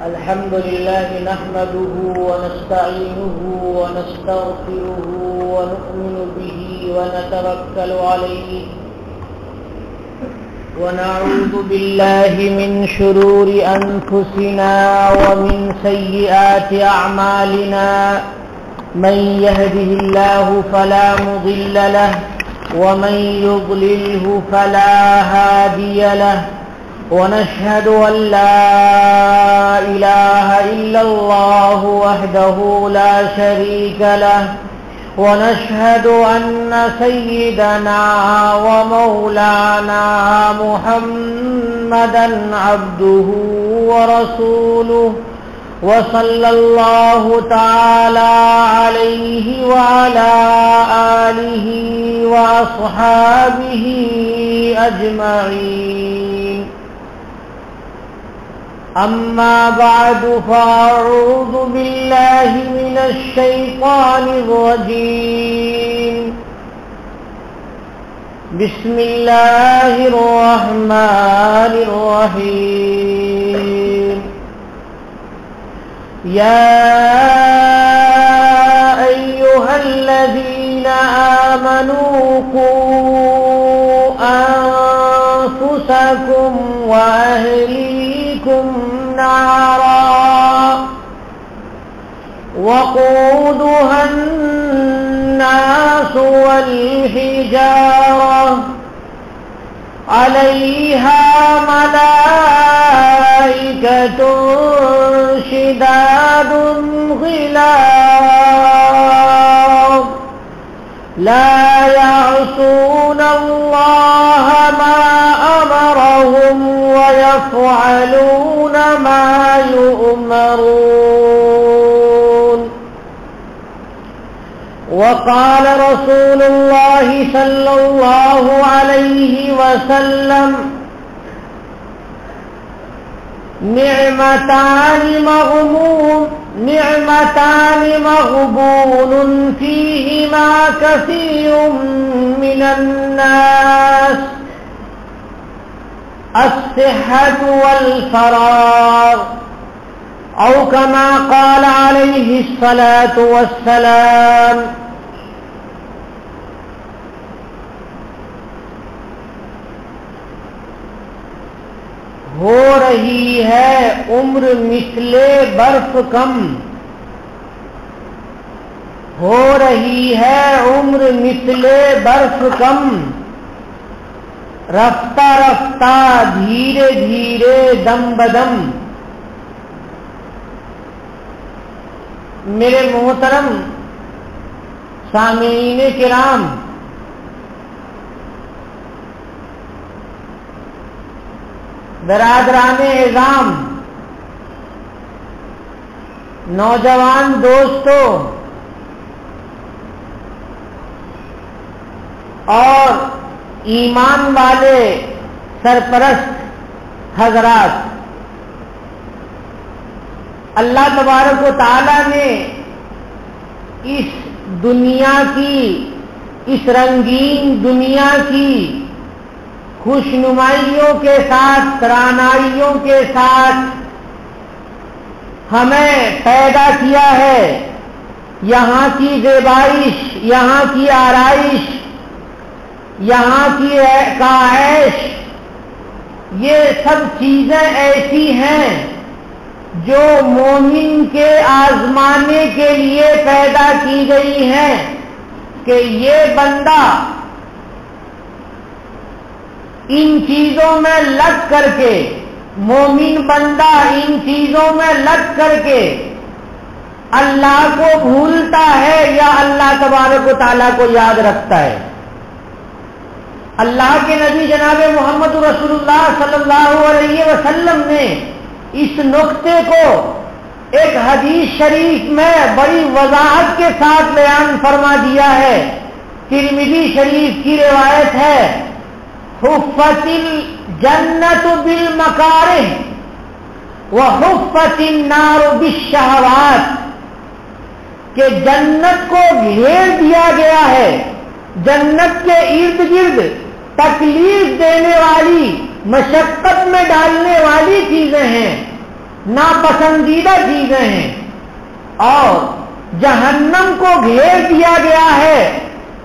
الحمد لله نحمده ونستعينه ونستغفره ونؤمن به ونتوكل عليه ونعوذ بالله من شرور أنفسنا ومن سيئات أعمالنا من يهده الله فلا مضل له ومن يضلله فلا هادي له ونشهد أن لا إله إلا الله وحده لا شريك له ونشهد أن سيدنا ومولانا محمدا عبده ورسوله وصلى الله تعالى عليه وعلى آله وأصحابه أجمعين أما بعد فأعوذ بالله من الشيطان الرجيم بسم الله الرحمن الرحيم يا أيها الذين آمنوا قوا أنفسكم وأهليكم نارا وقودها الناس والحجارة عليها ملائكة شداد غلاظ لا يعصون الله ما أمرهم ويفعلون ما يؤمرون. وقال رسول الله صلى الله عليه وسلم نعمتان مغبون فيهما كثير من الناس الصحة والفراغ أو كما قال عليه الصلاة والسلام. ہو رہی ہے عمر مثل برف کم، ہو رہی ہے عمر مثل برف کم، رفتہ رفتہ دھیرے دھیرے دم بدم. میرے محترم سامعین کرام، برادران اعظام، نوجوان دوستوں اور ایمان والے سرپرست حضرات، اللہ تبارک و تعالی نے اس دنیا کی، اس رنگین دنیا کی خوشنمائیوں کے ساتھ، ترانائیوں کے ساتھ ہمیں پیدا کیا ہے. یہاں کی زیبائش، یہاں کی آرائش، یہاں کی عیش، یہ سب چیزیں ایسی ہیں جو مومن کے آزمانے کے لیے پیدا کی گئی ہیں کہ یہ بندہ ان چیزوں میں لگ کر کے، مومن بندہ ان چیزوں میں لگ کر کے اللہ کو بھولتا ہے یا اللہ تبارک و تعالیٰ کو یاد رکھتا ہے. اللہ کے نبی جناب محمد رسول اللہ صلی اللہ علیہ وسلم نے اس نقطے کو ایک حدیث شریف میں بڑی وضاحت کے ساتھ بیان فرما دیا ہے. ترمذی شریف کی روایت ہے، حفت الجنت بالمکارہ وحفت النار بالشہوات، کہ جنت کو گھیر دیا گیا ہے، جنت کے ارد گرد تکلیف دینے والی، مشقت میں ڈالنے والی چیزیں ہیں، ناپسندیدہ چیزیں ہیں، اور جہنم کو گھیر دیا گیا ہے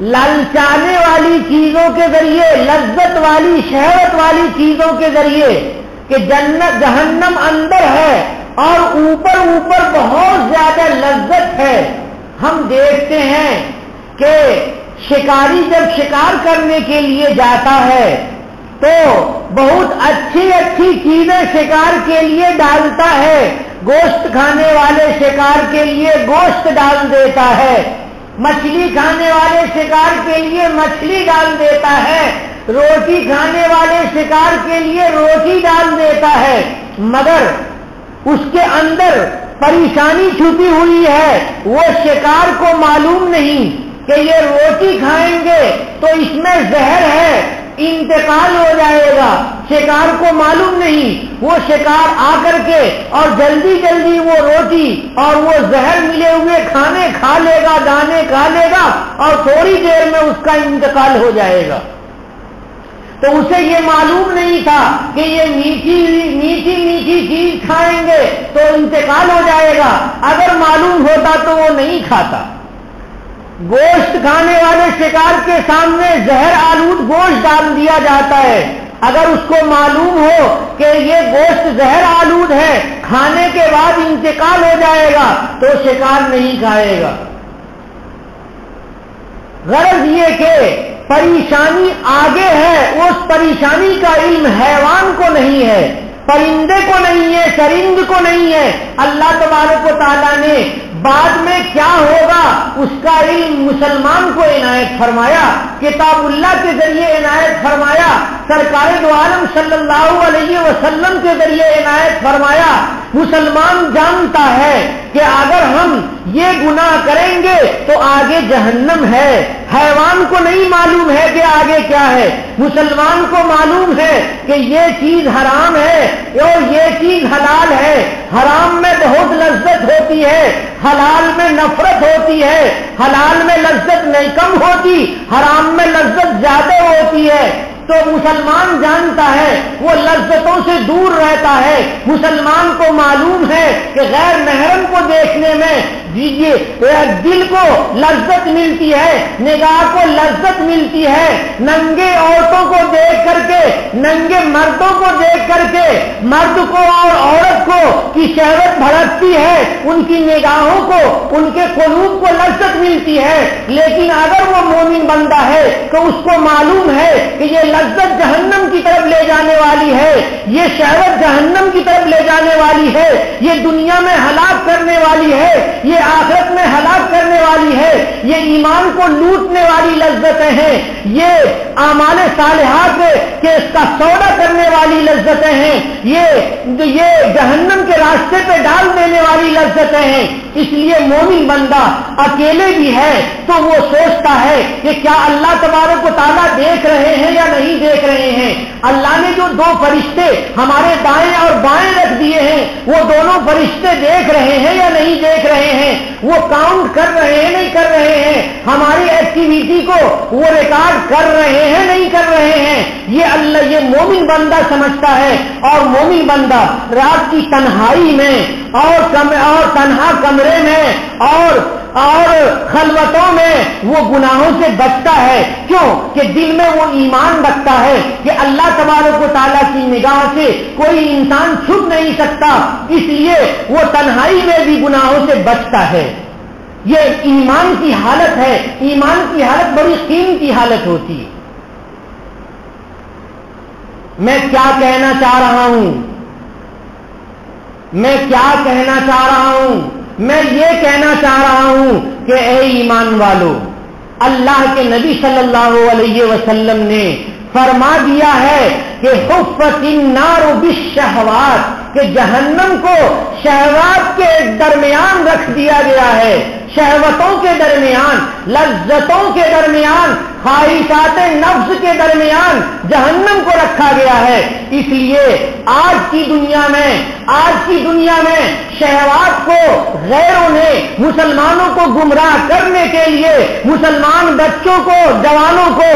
لالچانے والی چیزوں کے ذریعے، لذت والی شہوت والی چیزوں کے ذریعے، کہ جہنم اندر ہے اور اوپر اوپر بہت زیادہ لذت ہے۔ ہم دیکھتے ہیں کہ شکاری جب شکار کرنے کے لیے جاتا ہے تو بہت اچھی اچھی چیزیں شکار کے لیے ڈالتا ہے، گوشت کھانے والے شکار کے لیے گوشت ڈال دیتا ہے، مچھلی کھانے والے شکار کے لیے مچھلی ڈال دیتا ہے، روٹی کھانے والے شکار کے لیے روٹی ڈال دیتا ہے، مگر اس کے اندر پریشانی چھپی ہوئی ہے۔ وہ شکار کو معلوم نہیں کہ یہ روٹی کھائیں گے تو اس میں زہر ہے، انتقال ہو جائے گا، شکار کو معلوم نہیں۔ وہ شکار آ کر کے اور جلدی جلدی وہ روٹی اور وہ زہر ملے ہوئے کھانے کھا لے گا، دانے کھا لے گا، اور تھوڑی دیر میں اس کا انتقال ہو جائے گا۔ تو اسے یہ معلوم نہیں تھا کہ یہ میٹھی چیز کھائیں گے تو انتقال ہو جائے گا، اگر معلوم ہوتا تو وہ نہیں کھاتا۔ گوشت کھانے والے شکار کے سامنے زہر آلود گوشت ڈال دیا جاتا ہے، اگر اس کو معلوم ہو کہ یہ گوشت زہر آلود ہے، کھانے کے بعد انتقال ہو جائے گا، تو شکار نہیں کھائے گا۔ غرض یہ کہ پریشانی آگے ہے، اس پریشانی کا علم حیوان کو نہیں ہے، پرندے کو نہیں ہے، چرند کو نہیں ہے۔ اللہ تبارک و تعالیٰ نے بعد میں کیا ہوگا اس کا علم مسلمان کو عنایت فرمایا، کتاب اللہ کے ذریعے عنایت فرمایا، سرکار دو عالم صلی اللہ علیہ وسلم کے ذریعے عنایت فرمایا۔ مسلمان جانتا ہے کہ اگر ہم یہ گناہ کریں گے تو آگے جہنم ہے، حیوان کو نہیں معلوم ہے کہ آگے کیا ہے، مسلمان کو معلوم ہے کہ یہ چیز حرام ہے اور یہ چیز حلال ہے، حرام میں بہت لذت ہوتی ہے، حلال میں نفرت ہوتی ہے، حلال میں لذت نہیں کم ہوتی، حرام میں لذت زیادہ ہوتی ہے۔ تو مسلمان جانتا ہے، وہ لذتوں سے دور رہتا ہے۔ مسلمان کو معلوم ہے کہ غیر محرم کو دیکھنے میں دل کو لذت ملتی ہے، نگاہ کو لذت ملتی ہے، ننگے عورتوں کو دیکھ کر کے، ننگے مردوں کو دیکھ کر کے مرد کو اور عورت کو کی شہوت بھڑکتی ہے، ان کی نگاہوں کو، ان کے قلوب کو لذت ملتی ہے۔ لیکن اگر وہ مومن بندہ ہے تو اس کو معلوم ہے کہ یہ لذت جہنم کی طرف لے جانے والی ہے، یہ شہوت جہنم کی طرف لے جانے والی ہے، یہ دنیا میں ہلاک کرنے والی ہے، یہ آخرت میں ہلاک کرنے والی ہے، یہ ایمان کو لوٹنے والی لذتیں ہیں، یہ اعمال صالحات کے اس کا سودا کرنے والی لذتیں ہیں، یہ جہنم کے راستے پہ ڈال دینے والی لذتیں ہیں۔ اس لیے مومن بندہ اکیلے بھی ہے تو وہ سوچتا ہے کہ کیا اللہ تبارک و تعالیٰ دیکھ رہے ہیں یا نہیں دیکھ رہے ہیں۔ اللہ نے جو دو فرشتے ہمارے دائیں اور بائیں رکھ دیے ہیں، وہ دونوں فرشتے دیکھ رہے ہیں یا نہیں دیکھ رہے ہیں، وہ کاؤنٹ کر رہے ہیں نہیں کر رہے ہیں، ہماری ایکٹیویٹی کو وہ ریکارڈ کر رہے ہیں نہیں کر رہے ہیں، یہ مومن بندہ سمجھتا ہے۔ اور مومن بندہ رات کی تنہائی میں اور تنہا کمرے میں اور خلوتوں میں وہ گناہوں سے بچتا ہے۔ کیوں؟ کہ دل میں وہ ایمان رکھتا ہے کہ اللہ تبارک و تعالیٰ کی نگاہ سے کوئی انسان چھپ نہیں سکتا، اس لیے وہ تنہائی میں بھی گناہوں سے بچتا ہے۔ یہ ایمان کی حالت ہے، ایمان کی حالت بڑی قیمتی حالت ہوتی ہے۔ میں کیا کہنا چاہ رہا ہوں؟ میں یہ کہنا چاہ رہا ہوں کہ اے ایمان والو، اللہ کے نبی صلی اللہ علیہ وسلم نے فرما دیا ہے کہ حفت النار بالشہوات، کہ جہنم کو شہوات کے درمیان رکھ دیا گیا ہے، شہوتوں کے درمیان، لذتوں کے درمیان، خواہشات نفس کے درمیان جہنم کو رکھا گیا ہے۔ اس لیے آج کی دنیا میں شہوات کو غیروں نے مسلمانوں کو گمراہ کرنے کے لیے، مسلمان بچوں کو، جوانوں کو،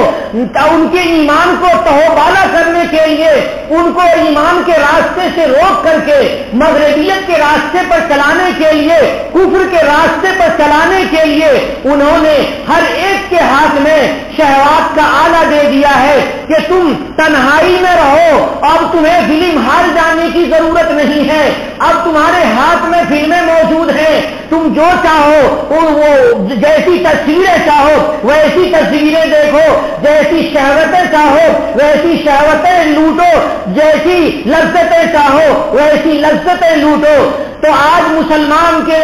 ان کے ایمان کو تہوبالا کرنے کے لیے، ان کو ایمان کے راستے سے روک کر کے مغربیت کے راستے پر چلانے کے لیے، کفر کے راستے پر چلانے کے لیے انہوں نے ہر ایک کے ہاتھ میں شہوات کا آلہ دے دیا ہے کہ تم تنہائی میں رہو، اب تمہیں فلم ہال جانے کی ضرورت نہیں ہے، اب تمہارے ہاتھ میں فلمیں موجود ہیں، تم جو چاہو وہ جیسی تصویریں چاہو ویسی تصویریں دیکھو، جیسی شہوتیں چاہو ویسی شہوتیں لوٹو، جیسی لذتیں چاہو ویسی لذتیں لوٹو۔ تو آج مسلمان کے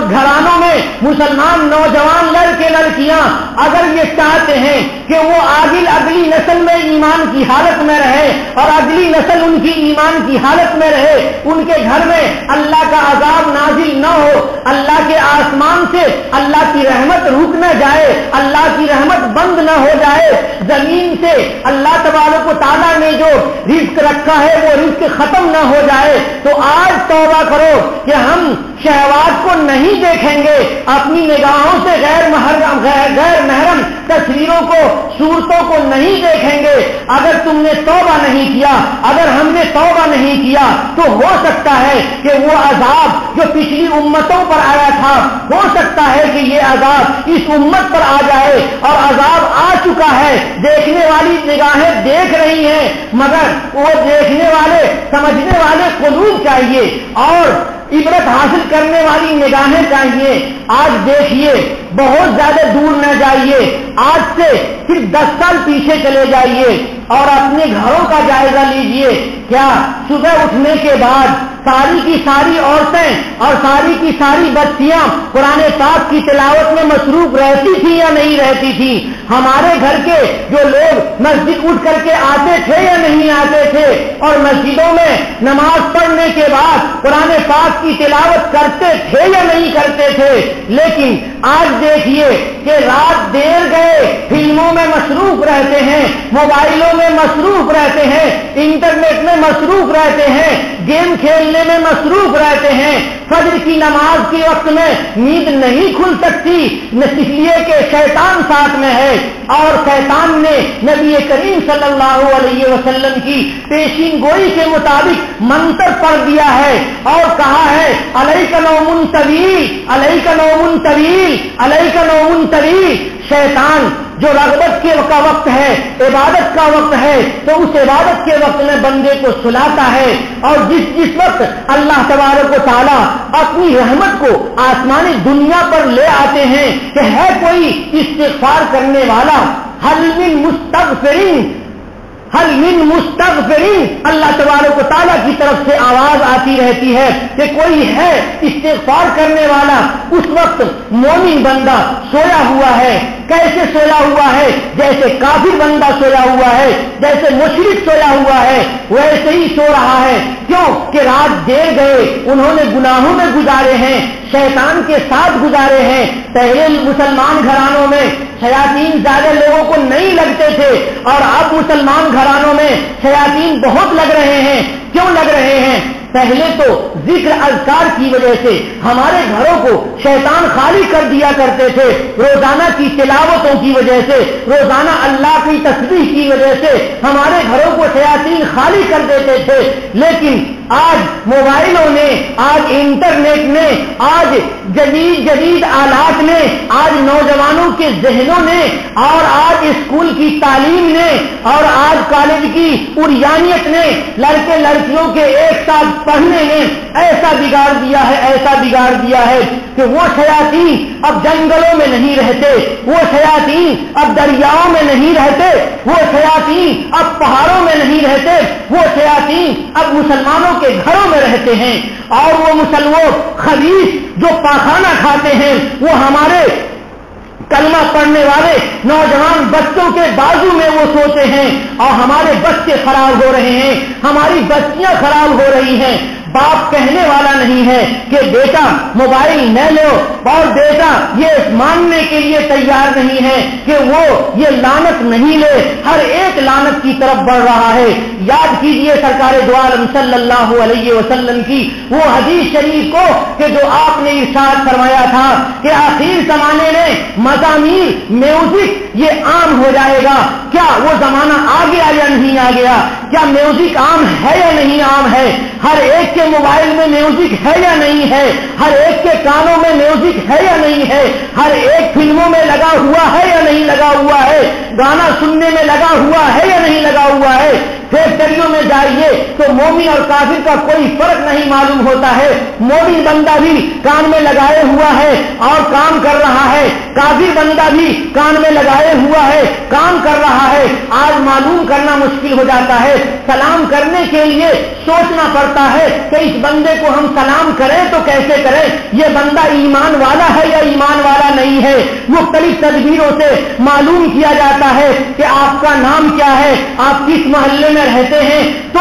گھرانوں میں مسلمان نوجوان لڑکے لڑکیاں اگر یہ چاہتے ہیں کہ وہ اگلی نسل میں ایمان کی حالت میں رہے اور اگلی نسل ان کی ایمان کی حالت میں رہے، ان کے گھر میں اللہ کا عذاب نازل نہ ہو، اللہ کے آسمان سے اللہ کی رحمت رک نہ جائے، اللہ کی رحمت بند نہ ہو جائے، زمین سے اللہ تبارک و تعالیٰ نے جو رزق رکھا ہے وہ رزق ختم نہ ہو جائے، تو آج توبہ کرو کہ ہم شہوات کو نہیں دیکھیں گے، اپنی نگاہوں سے غیر محرم تصویروں کو، صورتوں کو نہیں دیکھیں گے۔ اگر تم نے توبہ نہیں کیا، اگر ہم نے توبہ نہیں کیا تو ہو سکتا ہے کہ وہ عذاب جو پچھلی امتوں پر آیا تھا، ہو سکتا ہے کہ یہ عذاب اس امت پر آ جائے، اور عذاب آ چکا ہے، دیکھنے والی نگاہیں دیکھ رہی ہیں، مگر وہ دیکھنے والے، سمجھنے والے قلوب چاہیے اور عبرت حاصل کرنے والی نگاہیں چاہیے۔ آج دیکھیے، بہت زیادہ دور نہ جائیے، آج سے صرف 10 سال پیچھے چلے جائیے اور اپنے گھروں کا جائزہ لیجئے۔ کیا صبح اٹھنے کے بعد ساری کی ساری عورتیں اور ساری کی ساری بچیاں قرآن پاک کی تلاوت میں مصروف رہتی تھی یا نہیں رہتی تھی؟ ہمارے گھر کے جو لوگ مسجد اٹھ کر کے آتے تھے یا نہیں آتے تھے، اور مسجدوں میں نماز پڑھنے کے بعد قرآن پاک کی تلاوت کرتے تھے یا نہیں کرتے تھے؟ لیکن آج دیکھیے کہ رات دیر گئے فلموں میں مصروف رہتے ہیں، موبائلوں میں مصروف رہتے ہیں، انٹرنیٹ میں مصروف رہتے ہیں، گیم کھیلنے میں مصروف رہتے ہیں، فجر کی نماز کے وقت میں نیند نہیں کھل سکتی، اس لیے کہ شیطان ساتھ میں ہے، اور شیطان نے نبی کریم صلی اللہ علیہ وسلم کی پیشین گوئی کے مطابق منتر پڑھ دیا ہے اور کہا ہے علیک نوم طویل، علیک نوم طویل، علیک نوم طویل۔ شیطان جو رغبت کا وقت ہے، عبادت کا وقت ہے، تو اس عبادت کے وقت میں بندے کو سلاتا ہے، اور جس وقت اللہ تبارک و تعالیٰ اپنی رحمت کو آسمانی دنیا پر لے آتے ہیں کہ ہے کوئی استغفار کرنے والا، حل من مستغفرین، حل من مستغفرین، اللہ تبارک و تعالیٰ کی طرف سے آواز آتی رہتی ہے کہ کوئی ہے استغفار کرنے والا۔ اس وقت مومن بندہ سویا ہوا ہے، کیسے سویا ہوا ہے؟ جیسے کافر بندہ سویا ہوا ہے، جیسے مشرک سویا ہوا ہے، ویسے ہی سو رہا ہے۔ کیوں کہ رات دیر گئے، انہوں نے گناہوں میں گزارے ہیں، شیطان کے ساتھ گزارے ہیں۔ پہلے مسلمان گھرانوں میں شیاطین زیادہ لوگوں کو نہیں لگتے تھے، اور اب مسلمان گھرانوں میں شیاطین بہت لگ رہے ہیں۔ کیوں لگ رہے ہیں؟ پہلے تو ذکر اذکار کی وجہ سے ہمارے گھروں کو شیطان خالی کر دیا کرتے تھے، روزانہ کی تلاوتوں کی وجہ سے، روزانہ اللہ کی تسبیح کی وجہ سے ہمارے گھروں کو شیاطین خالی کر دیتے تھے۔ لیکن آج موبائلوں نے، آج انٹرنیٹ نے، آج جدید آلات نے، آج نوجوانوں کے ذہنوں نے، اور آج اسکول کی تعلیم نے، اور آج کالج کی اریانیت نے، لڑکے لڑکیوں کے ایک ساتھ پڑھنے نے ایسا بگاڑ دیا ہے، ایسا بگاڑ دیا ہے کہ وہ شیاطین اب جنگلوں میں نہیں رہتے، وہ شیاطین اب دریاؤں میں نہیں رہتے، وہ شیاطین اب پہاڑوں میں نہیں رہتے، وہ شیاطین اب مسلمانوں کے گھروں میں رہتے ہیں، اور وہ خبیث جو پاخانہ کھاتے ہیں وہ ہمارے کلمہ پڑھنے والے نوجوان بچوں کے بازو میں وہ سوتے ہیں، اور ہمارے بچے خراب ہو رہے ہیں، ہماری بچیاں خراب ہو رہی ہیں۔ باپ کہنے والا نہیں ہے کہ بیٹا موبائل نہ لو، اور بیٹا یہ ماننے کے لیے تیار نہیں ہے کہ وہ یہ لعنت نہیں لے، ہر ایک لعنت کی طرف بڑھ رہا ہے۔ یاد کیجئے سرکار دو عالم صلی اللہ علیہ وسلم کی وہ حدیث شریف کو کہ جو آپ نے ارشاد فرمایا تھا کہ آخر زمانے میں مزامیر میوزک یہ عام ہو جائے گا۔ کیا وہ زمانہ آ گیا یا نہیں آ گیا؟ کیا میوزک عام ہے یا نہیں عام ہے؟ ہر ایک کے موبائل میں میوزک ہے یا نہیں ہے؟ ہر ایک کے کانوں میں میوزک ہے یا نہیں ہے؟ ہر ایک فلموں میں لگا ہوا ہے یا نہیں لگا ہوا ہے؟ گانا سننے میں لگا ہوا ہے یا نہیں لگا ہوا ہے؟ فیکٹریوں میں جائیے تو مومن اور کافر کا کوئی فرق نہیں معلوم ہوتا ہے۔ مومن بندہ بھی کان میں لگائے ہوا ہے اور کام کر رہا ہے، کافر بندہ بھی کان میں لگائے ہوا ہے، کام کر رہا ہے۔ آج معلوم کرنا مشکل ہو جاتا ہے، سلام کرنے کے لیے سوچنا پڑتا ہے کہ اس بندے کو ہم سلام کریں تو کیسے کریں، یہ بندہ ایمان والا ہے یا ایمان والا نہیں ہے۔ مختلف تدبیروں سے معلوم کیا جاتا ہے کہ آپ کا نام کیا ہے، آپ کس محلے میں رہتے ہیں، تو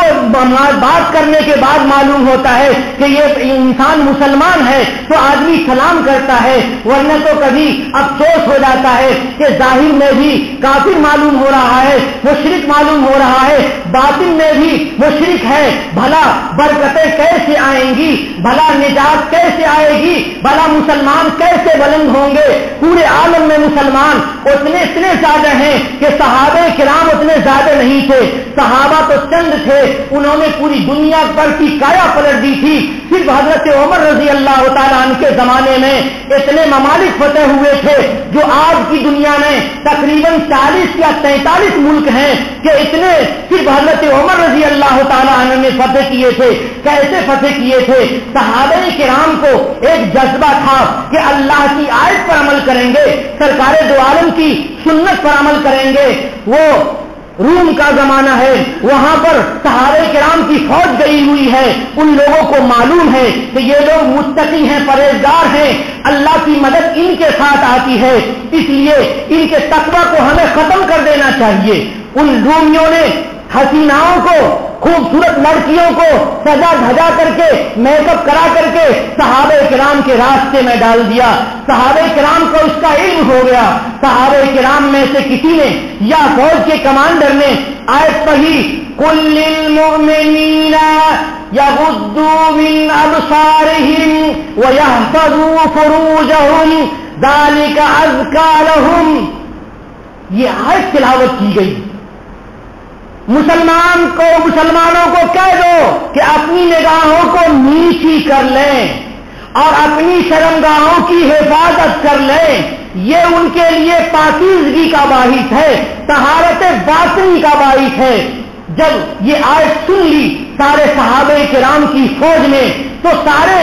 بات کرنے کے بعد معلوم ہوتا ہے کہ یہ انسان مسلمان ہے تو آدمی سلام کرتا ہے، ورنہ تو کبھی افسوس ہو جاتا ہے کہ ظاہر میں بھی کافر معلوم ہو رہا ہے، مشرک معلوم ہو رہا ہے، باطن میں بھی مشرک ہے۔ بھلا برکتیں کیسے آئیں گی، بھلا نجات کیسے آئے گی، بھلا مسلمان کیسے بلند ہوں گے؟ پورے عالم میں مسلمان اتنے زیادہ ہیں کہ صحابہ کرام اتنے زیادہ نہیں تھے، صحابہ تو چند تھے، انہوں نے پوری دنیا پر کی کایا پلٹ دی تھی۔ صرف حضرت عمر رضی اللہ تعالیٰ عنہ کے زمانے میں اتنے ممالک فتح ہوئے تھے جو آج کی دنیا میں تقریباً 40 یا 43 ملک ہیں کہ اتنے صرف حضرت عمر رضی اللہ تعالیٰ عنہ نے فتح کیے تھے۔ کیسے فتح کیے تھے؟ صحابہ کرام کو ایک جذبہ تھا کہ اللہ کی آیت پر عمل کریں گے، سرکار دو عالم کی سنت پر عمل کریں گے۔ وہ روم کا زمانہ ہے، وہاں پر صحابہ کرام کی فوج گئی ہوئی ہے، ان لوگوں کو معلوم ہے کہ یہ لوگ متقی ہیں، پرہیزگار ہیں، اللہ کی مدد ان کے ساتھ آتی ہے، اس لیے ان کے تقوی کو ہمیں ختم کر دینا چاہیے۔ ان رومیوں نے حسیناؤں کو، خوبصورت لڑکیوں کو سجا دھجا کر کے، میک اپ کرا کر کے صحابہ کرام کے راستے میں ڈال دیا۔ صحابہ کرام کو اس کا علم ہو گیا۔ صحابہ کرام میں سے کسی نے یا فوج کے کمانڈر نے آیت پڑھی، قل للمؤمنین یغضوا من ابصارہم ویحفظوا فروجہم ذلک ازکی لہم۔ یہ آیت تلاوت کی گئی۔ مسلمانوں کو کہہ دو کہ اپنی نگاہوں کو نیچی کر لیں اور اپنی شرمگاہوں کی حفاظت کر لیں، یہ ان کے لیے پاکیزگی کا باعث ہے، طہارت باطنی کا باعث ہے۔ جب یہ آیت سن لی سارے صحابہ کرام کی فوج نے تو سارے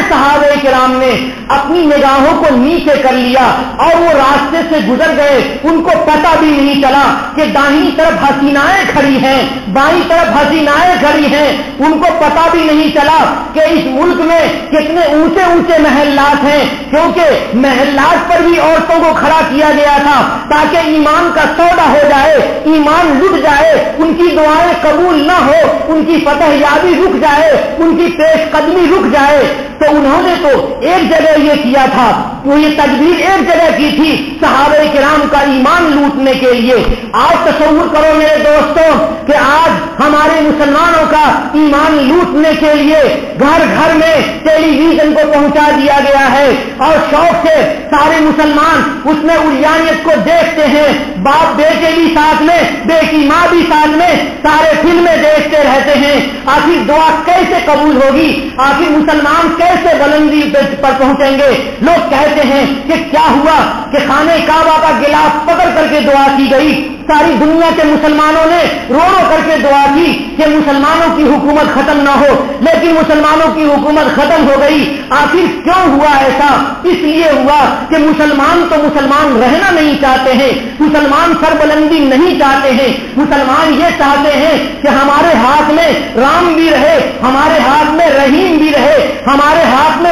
صحابہ کرام نے اپنی نگاہوں کو نیچے کر لیا اور وہ راستے سے گزر گئے۔ ان کو پتہ بھی نہیں چلا کہ دائیں طرف حسینائیں کھڑی ہیں، بائیں طرف حسینائیں کھڑی ہیں، ان کو پتہ بھی نہیں چلا کہ اس ملک میں کتنے اونچے اونچے محلات ہیں، کیونکہ محلات پر بھی عورتوں کو کھڑا کیا گیا تھا تاکہ ایمان کا سودا ہو جائے، ایمان لٹ جائے، ان کی دعائیں قبول نہ ہو، ان کی فتح یابی رک جائے، ان کی پیش قدمی رک جائے۔ تو انہوں نے تو ایک جگہ یہ کیا تھا، وہ یہ تدبیر ایک جگہ کی تھی صحابہ کرام کا ایمان لوٹنے کے لیے۔ آج تصور کرو میرے دوستوں کہ آج ہمارے مسلمانوں کا ایمان لوٹنے کے لیے گھر گھر میں ٹیلی ویژن کو پہنچا دیا گیا ہے اور شوق سے سارے مسلمان اس میں اریانیت کو دیکھتے ہیں، باپ بیٹے بھی ساتھ میں، بیٹی ماں بھی ساتھ میں، سارے فلمیں دیکھتے رہتے ہیں۔ آخر دعا کیسے قبول ہوگی؟ آخر مسلمان کیسے بلندی پر پہنچیں گے؟ لوگ کہتے ہیں کہ کیا ہوا کہ خانہ کعبہ کا گلاس پکڑ کر کے دعا کی گئی، ساری دنیا کے مسلمانوں نے رو رو کر کے دعا کی کہ مسلمانوں کی حکومت ختم نہ ہو، لیکن مسلمانوں کی حکومت ختم ہو گئی۔ آخر کیوں ہوا ایسا؟ اس لیے ہوا کہ مسلمان تو مسلمان رہنا نہیں چاہتے ہیں، مسلمان سربلندی نہیں چاہتے ہیں، مسلمان یہ چاہتے ہیں کہ ہمارے ہاتھ میں رام بھی رہے، ہمارے ہاتھ میں رحیم بھی رہے، ہمارے ہاتھ میں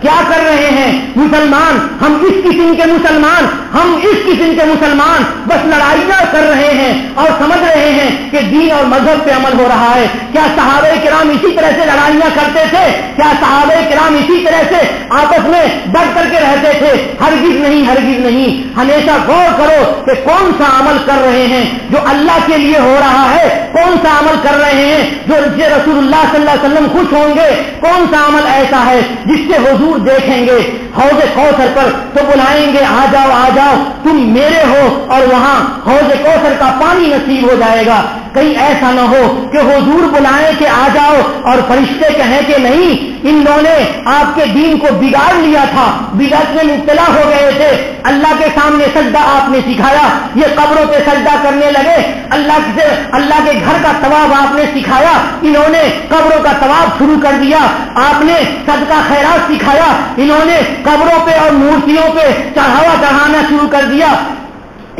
کیا کر رہے ہیں مسلمان؟ ہم اس قسم کے مسلمان بس لڑائیاں کر رہے ہیں اور سمجھ رہے ہیں کہ دین اور مذہب پہ عمل ہو رہا ہے۔ کیا صحابہ کرام اسی طرح سے لڑائیاں کرتے تھے؟ کیا صحابہ کرام اسی طرح سے آپس میں ڈٹ کر کے رہتے تھے؟ ہرگز نہیں، ہرگز نہیں۔ ہمیشہ غور کرو کہ کون سا عمل کر رہے ہیں جو اللہ کے لیے ہو رہا ہے، کون سا عمل کر رہے ہیں جو رسول اللہ صلی اللہ علیہ وسلم خوش ہوں گے، کون سا عمل ایسا ہے جس سے حضور دیکھیں گے حوض کوثر پر تو بلائیں گے آ جاؤ آ جاؤ تم میرے ہو، اور وہاں حوض کوثر کا پانی نصیب ہو جائے گا۔ کہیں ایسا نہ ہو کہ حضور بلائیں کہ آ جاؤ اور فرشتے کہیں کہ نہیں، ان لوگوں نے آپ کے دین کو بگاڑ لیا تھا، بدعت میں مبتلا ہو گئے تھے، اللہ کے سامنے سجدہ آپ نے سکھایا، یہ قبروں پہ سجدہ کرنے لگے، اللہ کے گھر کا ثواب آپ نے سکھایا، انہوں نے قبروں کا ثواب شروع کر دیا، آپ نے صدقہ خیرات سکھایا، انہوں نے قبروں پہ اور مورتیوں پہ چڑھاوا چڑھانا شروع کر دیا،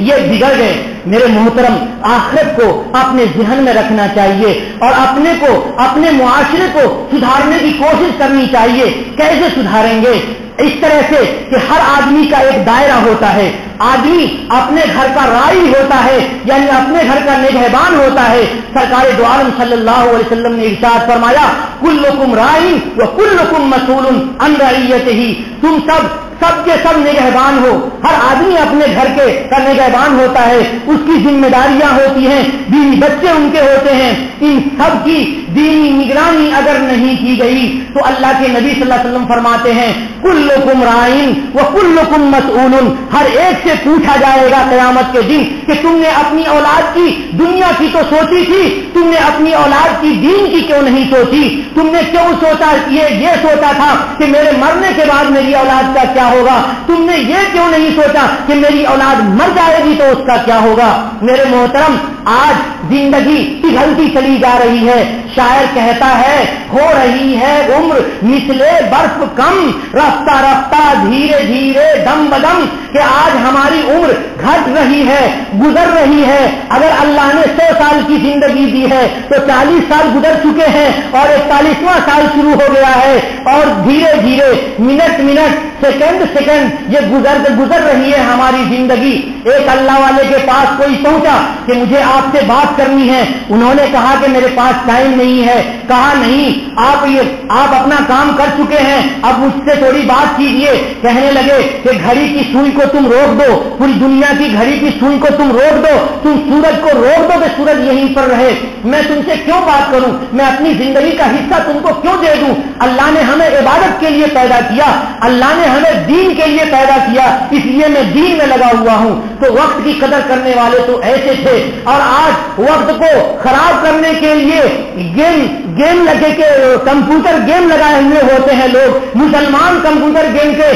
یہ بگڑ گئے۔ میرے محترم، آخرت کو اپنے ذہن میں رکھنا چاہیے اور اپنے کو، اپنے معاشرے کو سدھارنے کی کوشش کرنی چاہیے۔ کیسے سدھاریں گے؟ اس طرح سے کہ ہر آدمی کا ایک دائرہ ہوتا ہے، آدمی اپنے گھر کا رائی ہوتا ہے، یعنی اپنے گھر کا نگہبان ہوتا ہے۔ سرکار دو عالم صلی اللہ علیہ وسلم نے ارشاد فرمایا کلکم رائی وکلکم مسئول عن رعیتہ، تم سب کے سب نگہبان ہو، ہر آدمی اپنے گھر کے کا نگہبان ہوتا ہے، اس کی ذمہ داریاں ہوتی ہیں، بیوی بچے ان کے ہوتے ہیں، ان سب کی دینی نگرانی اگر نہیں کی گئی تو اللہ کے نبی صلی اللہ علیہ وسلم فرماتے ہیں کلکم رائن وکلکم مسئول، ہر ایک سے پوچھا جائے گا قیامت کے دن کہ تم نے اپنی اولاد کی دنیا کی تو سوچی تھی، تم نے اپنی اولاد کی دین کی کیوں نہیں سوچی؟ تم نے کیوں سوچا یہ سوچا تھا کہ میرے مرنے کے بعد میری اولاد کا کیا ہوگا؟ تم نے یہ کیوں نہیں سوچا کہ میری اولاد مر جائے گی تو اس کا کیا ہوگا؟ میرے محترم، آج زندگی پگھلتی چلی جا رہی ہے، شاعر کہتا ہے ہو رہی ہے عمر مثلے برف کم، رفتہ رفتہ دھیرے دھیرے دم بدم، کہ آج ہماری عمر گھٹ رہی ہے، گزر رہی ہے۔ اگر اللہ نے 100 سال کی زندگی دی ہے تو 40 سال گزر چکے ہیں اور 41واں سال شروع ہو گیا ہے، اور دھیرے دھیرے منٹ سیکنڈ یہ گزر رہی ہے ہماری زندگی۔ ایک اللہ والے کے پاس کوئی پہنچا کہ مجھے آپ سے بات کرنی ہے، انہوں نے کہا کہ میرے پاس ٹائم نہیں ہے، کہا نہیں آپ اپنا کام کر چکے ہیں، اب مجھ سے تھوڑی بات کیجیے۔ کہنے لگے کہ گھڑی کی سوئی کو تم روک دو، پوری دنیا کی گھڑی کی سوئی کو تم روک دو، تم سورج کو روک دو کہ سورج یہیں پر رہے، میں تم سے کیوں بات کروں، میں اپنی زندگی کا حصہ تم کو کیوں دے دوں؟ اللہ نے ہمیں عبادت کے لیے پیدا کیا، اللہ نے ہمیں دین کے لیے پیدا کیا، اس لیے میں دین میں لگا ہوا ہوں۔ تو وقت کی قدر کرنے والے تو ایسے تھے، اور آج وقت کو خراب کرنے کے لیے گیم لگے کے کمپیوٹر گیم لگائے ہوئے ہوتے ہیں لوگ، مسلمان کمپیوٹر گیم کے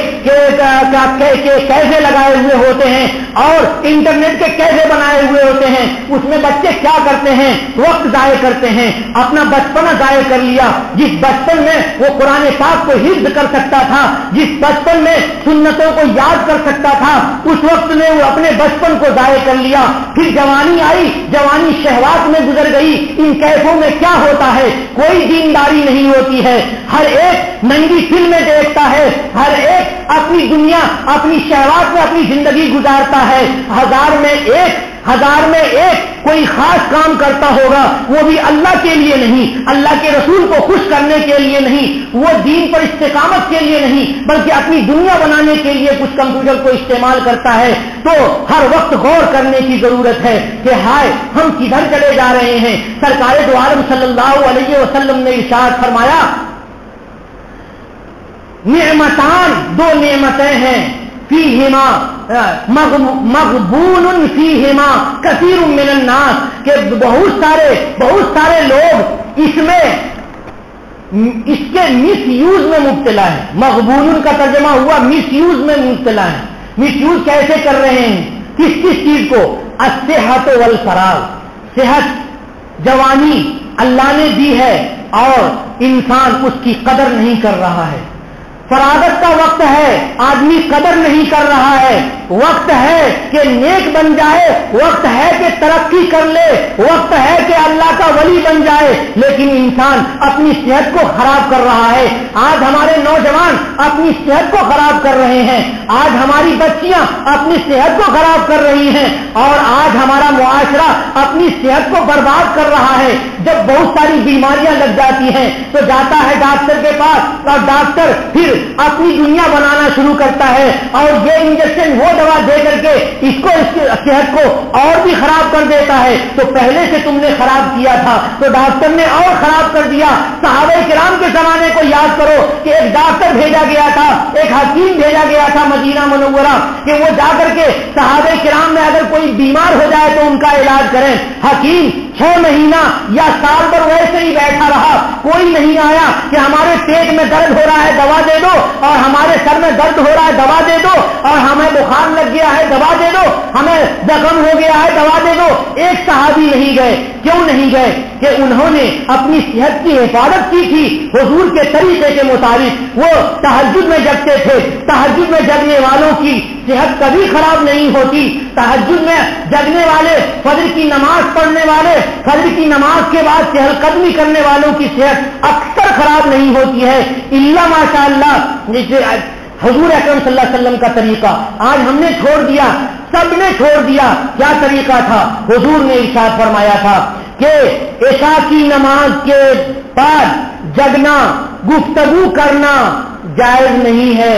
کیسے لگائے ہوئے ہوتے ہیں اور انٹرنیٹ کے کیسے بنائے ہوئے ہوتے ہیں، اس میں بچے کیا کرتے ہیں؟ وقت ضائع کرتے ہیں، اپنا بچپنا ضائع کر لیا۔ جس بچپن میں وہ قرآن پاک کو حفظ کر سکتا تھا، جس بچپن میں سنتوں کو یاد کر سکتا تھا، اس وقت میں وہ اپنے بچپن کو ضائع کر لیا۔ پھر جوانی آئی، جوانی شہوات میں گزر گئی، ان کیفوں میں کیا ہوتا ہے؟ کوئی دینداری نہیں ہوتی ہے، ہر ایک ننگی فلمیں دیکھتا ہے، ہر ایک اپنی دنیا اپنی شہوات میں اپنی زندگی گزارتا ہے۔ ہزار میں ایک کوئی خاص کام کرتا ہوگا، وہ بھی اللہ کے لیے نہیں، اللہ کے رسول کو خوش کرنے کے لیے نہیں، وہ دین پر استقامت کے لیے نہیں، بلکہ اپنی دنیا بنانے کے لیے کچھ کمپیوٹر کو استعمال کرتا ہے۔ تو ہر وقت غور کرنے کی ضرورت ہے کہ ہائے ہم کدھر چلے جا رہے ہیں۔ سرکار دو عالم صلی اللہ علیہ وسلم نے ارشاد فرمایا نعمتان، دو نعمتیں ہیں، فیہما مغبون فیہما کثیر من الناس، کہ بہت سارے لوگ اس کے مس یوز میں مبتلا ہے۔ مغبون کا ترجمہ ہوا مس یوز میں مبتلا ہے۔ مس یوز کیسے کر رہے ہیں؟ کس چیز کو؟ الصحت والفراغ، صحت جوانی اللہ نے دی ہے اور انسان اس کی قدر نہیں کر رہا ہے۔ فراغت کا وقت ہے، آدمی قدر نہیں کر رہا ہے، وقت ہے کہ نیک بن جائے، وقت ہے کہ ترقی کر لے، وقت ہے کہ اللہ کا ولی بن جائے، لیکن انسان اپنی صحت کو خراب کر رہا ہے۔ آج ہمارے نوجوان اپنی صحت کو خراب کر رہے ہیں، آج ہماری بچیاں اپنی صحت کو خراب کر رہی ہیں، اور آج ہمارا معاشرہ اپنی صحت کو برباد کر رہا ہے۔ جب بہت ساری بیماریاں لگ جاتی ہیں تو جاتا ہے ڈاکٹر کے پاس، اور ڈاکٹر پھر اپنی دنیا بنانا شروع کرتا ہے، اور یہ انجیکشن وہ دوا دے کر کے اس کو اس کی صحت کو اور بھی خراب کر دیتا ہے۔ تو پہلے سے تم نے خراب کیا تھا تو ڈاکٹر نے اور خراب کر دیا۔ صحابہ کرام کے زمانے کو یاد کرو کہ ایک ڈاکٹر بھیجا گیا تھا، ایک حکیم بھیجا گیا تھا مدینہ منورہ کہ وہ جا کر کے صحابہ کرام میں اگر کوئی بیمار ہو جائے تو ان کا علاج کریں۔ حکیم 6 مہینہ یا سال پر ویسے ہی بیٹھا رہا، کوئی نہیں آیا کہ ہمارے پیٹ میں درد ہو رہا ہے دوا دے دو، اور ہمارے سر میں درد ہو رہا ہے دوا دے دو، اور ہمیں بخار لگ گیا ہے دوا دے دو، ہمیں زخم ہو گیا ہے دوا دے دو۔ ایک صحابی نہیں گئے۔ کیوں نہیں گئے؟ کہ انہوں نے اپنی صحت کی حفاظت کی تھی حضور کے طریقے کے مطابق۔ وہ تہجد میں جگتے تھے، تہجد میں جگنے والوں کی صحت کبھی خراب نہیں ہوتی۔ تہجد میں جگنے والے، فجر کی نماز پڑھنے والے، فجر کی نماز کے بعد چہل قدمی کرنے والوں کی صحت اکثر خراب نہیں ہوتی ہے، الا ماشاء اللہ حضور اکرم صلی اللہ علیہ وسلم کا طریقہ آج ہم نے چھوڑ دیا، سب نے چھوڑ دیا۔ کیا طریقہ تھا؟ حضور نے ارشاد فرمایا تھا کہ عشاء کی نماز کے بعد جگنا، گفتگو کرنا جائز نہیں ہے۔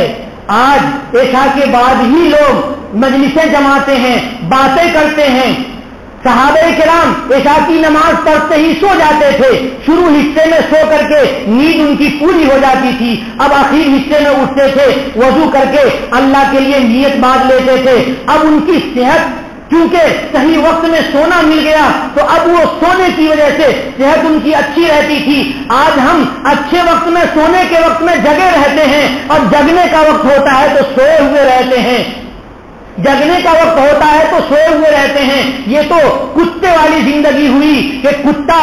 آج عشاء کے بعد ہی لوگ مجلسیں جماتے ہیں، باتیں کرتے ہیں۔ صحابہ کرام عشاء کی نماز پڑھتے ہی سو جاتے تھے، شروع حصے میں سو کر کے نیند ان کی پوری ہو جاتی تھی، اب آخر حصے میں اٹھتے تھے، وضو کر کے اللہ کے لیے نیت باندھ لیتے تھے۔ اب ان کی صحت کیونکہ صحیح وقت میں سونا مل گیا تو اب وہ سونے کی وجہ سے صحت ان کی اچھی رہتی تھی۔ آج ہم اچھے وقت میں، سونے کے وقت میں جگے رہتے ہیں، اور جگنے کا وقت ہوتا ہے تو سوئے ہوئے رہتے ہیں، جگنے کا وقت ہوتا ہے تو سوئے ہوئے رہتے ہیں۔ یہ تو کتے والی زندگی ہوئی کہ کتا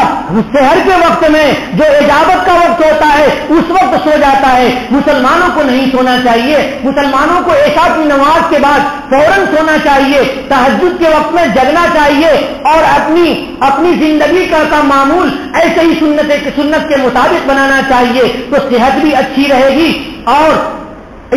سحر کے وقت میں جو اجابت کا وقت ہوتا ہے اس وقت سو جاتا ہے۔ مسلمانوں کو نہیں سونا چاہیے، مسلمانوں کو عشاء کی نماز کے بعد فوراً سونا چاہیے، تہجد کے وقت میں جگنا چاہیے، اور اپنی زندگی کا معمول ایسے ہی سنت کے مطابق بنانا چاہیے، تو صحت بھی اچھی رہے گی اور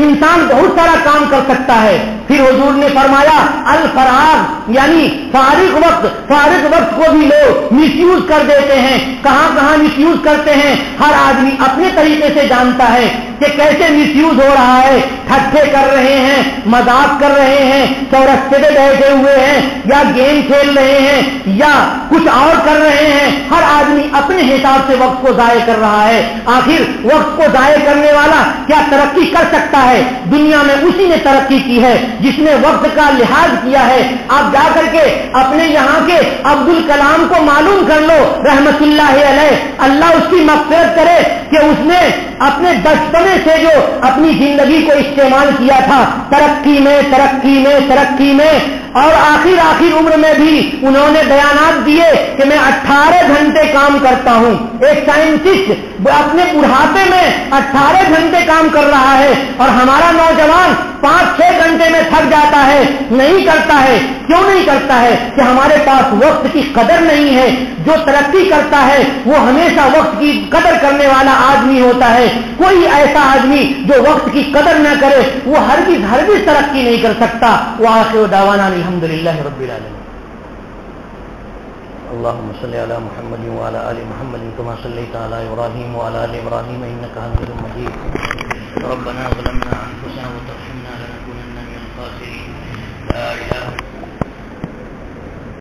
انسان بہت سارا کام کر سکتا ہے۔ پھر حضور نے فرمایا الفراغ یعنی فارغ وقت کو بھی لوگ مس یوز کر دیتے ہیں۔ کہاں مس یوز کرتے ہیں؟ ہر آدمی اپنے طریقے سے جانتا ہے کہ کیسے مس یوز ہو رہا ہے۔ ٹھٹھے کر رہے ہیں، مذاق کر رہے ہیں، چورستے پہ بیٹھے ہوئے ہیں، یا گیم کھیل رہے ہیں، یا کچھ اور کر رہے ہیں۔ ہر آدمی اپنے حساب سے وقت کو ضائع کر رہا ہے۔ آخر وقت کو ضائع کرنے والا کیا ترقی کر سکتا ہے؟ دنیا میں اسی نے ترقی کی ہے جس نے وقت کا لحاظ کیا ہے۔ آپ جا کر کے اپنے یہاں کے عبد الکلام کو معلوم کر لو رحمت اللہ علیہ، اللہ اس کی مغفرت کرے کہ اس نے اپنے بچپنے سے جو اپنی زندگی کو استعمال کیا تھا ترقی میں، اور آخر عمر میں بھی انہوں نے بیانات دیے کہ میں 18 گھنٹے کام کرتا ہوں۔ ایک سائنٹسٹ اپنے بڑھاپے میں 18 گھنٹے کام کر رہا ہے، اور ہمارا نوجوان 5-6 گھنٹے میں تھک جاتا ہے، نہیں کرتا ہے۔ کیوں نہیں کرتا ہے؟ کہ ہمارے پاس وقت کی قدر نہیں ہے۔ جو ترقی کرتا ہے وہ ہمیشہ وقت کی قدر کرنے والا آدمی ہوتا ہے۔ کوئی ایسا آدمی جو وقت کی قدر نہ کرے وہ ہرگز ترقی نہیں کر سکتا۔ وآخر دعوانا الحمدللہ رب العالمین۔ اللهم صل على محمد وعلى آل محمد كما صليت على إبراهيم وعلى آل إبراهيم إنك حميد مجيد۔ ربنا ظلمنا أنفسنا وترحمنا لنكونن من الخاسرين۔